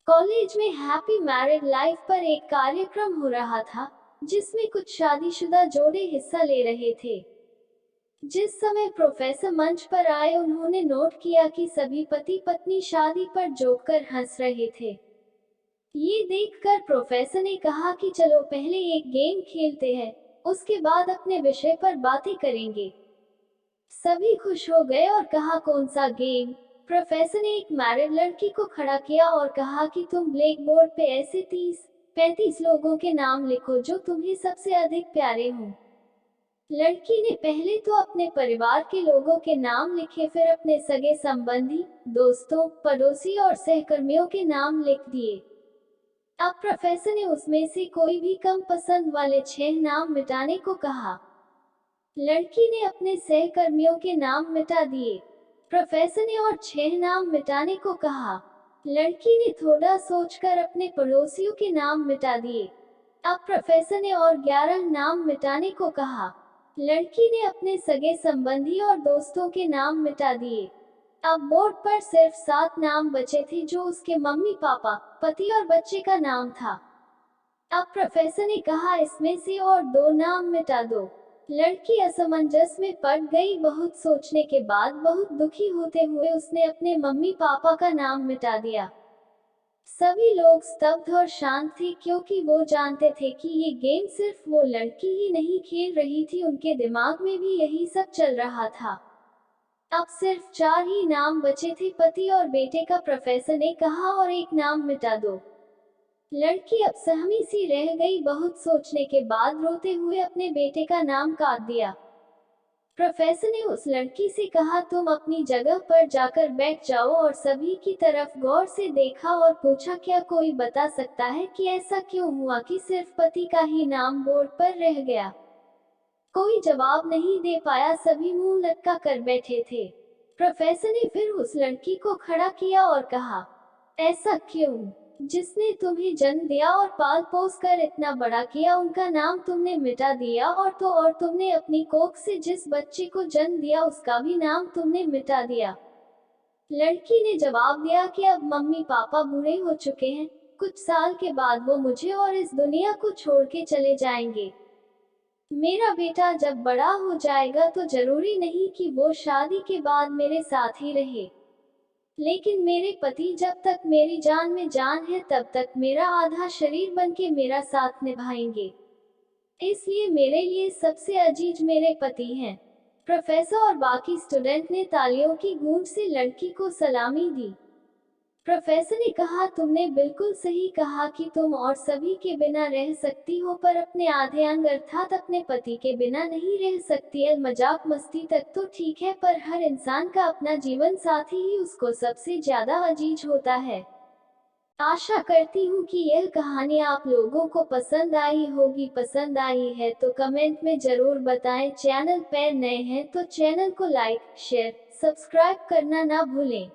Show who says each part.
Speaker 1: College में happy married life पर एक कार्यक्रम हो रहा था, जिसमें कुछ शादीशुदा जोड़े हिस्सा ले रहे थे। जिस समय प्रोफेसर मंच पर आए, उन्होंने नोट किया कि सभी पति पत्नी शादी पर जोक कर हंस रहे थे। ये देखकर प्रोफेसर ने कहा कि चलो पहले एक गेम खेलते हैं, उसके बाद अपने विषय पर बातें करेंगे। सभी खुश हो गए और कहा, कौन सा गेम? प्रोफेसर ने एक मैरिड लड़की को खड़ा किया और कहा कि तुम ब्लैक बोर्ड पे ऐसे 30-35 लोगों के नाम लिखो जो तुम्हें सबसे अधिक प्यारे हों। लड़की ने पहले तो अपने परिवार के लोगों के नाम लिखे, फिर अपने सगे संबंधी, दोस्तों, पड़ोसी और सहकर्मियों के नाम लिख दिए। अब प्रोफेसर ने उसमें से कोई भी कम पसंद वाले 6 नाम मिटाने को कहा। लड़की ने अपने सहकर्मियों के नाम मिटा दिए। प्रोफेसर ने और 6 नाम मिटाने को कहा। लड़की ने थोड़ा सोचकर अपने पड़ोसियों के नाम मिटा दिए। अब प्रोफेसर ने और 11 नाम मिटाने को कहा। लड़की ने अपने सगे संबंधी और दोस्तों के नाम मिटा दिए। अब बोर्ड पर सिर्फ 7 नाम बचे थे, जो उसके मम्मी पापा, पति और बच्चे का नाम था। अब प्रोफेसर ने कहा, इसमें से और 2 नाम मिटा दो। लड़की असमंजस में पड़ गई। बहुत सोचने के बाद, बहुत दुखी होते हुए उसने अपने मम्मी पापा का नाम मिटा दिया। सभी लोग स्तब्ध और शांत थे, क्योंकि वो जानते थे कि ये गेम सिर्फ वो लड़की ही नहीं खेल रही थी, उनके दिमाग में भी यही सब चल रहा था। अब सिर्फ 4 ही नाम बचे थे, पति और बेटे का। प्रोफेसर ने कहा, और एक नाम मिटा दो। लड़की अब सहमी सी रह गई। बहुत सोचने के बाद रोते हुए अपने बेटे का नाम काट दिया। प्रोफेसर ने उस लड़की से कहा, तुम अपनी जगह पर जाकर बैठ जाओ, और सभी की तरफ गौर से देखा और पूछा, क्या कोई बता सकता है कि ऐसा क्यों हुआ कि सिर्फ पति का ही नाम बोर्ड पर रह गया? कोई जवाब नहीं दे पाया, सभी मुंह लटका कर बैठे थे। प्रोफेसर ने फिर उस लड़की को खड़ा किया और कहा, ऐसा क्यों? जिसने तुम्हें जन्म दिया और पाल पोस कर इतना बड़ा किया, उनका नाम तुमने मिटा दिया, और तुमने अपनी कोख से जिस बच्चे को जन्म दिया, उसका भी नाम तुमने मिटा दिया। लड़की ने जवाब दिया कि अब मम्मी पापा बूढ़े हो चुके हैं, कुछ साल के बाद वो मुझे और इस दुनिया को छोड़ के चले जाएंगे। मेरा बेटा जब बड़ा हो जाएगा तो जरूरी नहीं कि वो शादी के बाद मेरे साथ ही रहे, लेकिन मेरे पति जब तक मेरी जान में जान है, तब तक मेरा आधा शरीर बनके मेरा साथ निभाएंगे। इसलिए मेरे लिए सबसे अजीज मेरे पति हैं। प्रोफेसर और बाकी स्टूडेंट ने तालियों की गूंज से लड़की को सलामी दी। प्रोफेसर ने कहा, तुमने बिल्कुल सही कहा कि तुम और सभी के बिना रह सकती हो, पर अपने आधे अंग अर्थात अपने पति के बिना नहीं रह सकती। मजाक मस्ती तक तो ठीक है, पर हर इंसान का अपना जीवन साथी ही उसको सबसे ज्यादा अजीज होता है। आशा करती हूँ कि यह कहानी आप लोगों को पसंद आई होगी। पसंद आई है तो कमेंट में जरूर बताएं। चैनल पर नए हैं तो चैनल को लाइक, शेयर, सब्सक्राइब करना ना भूलें।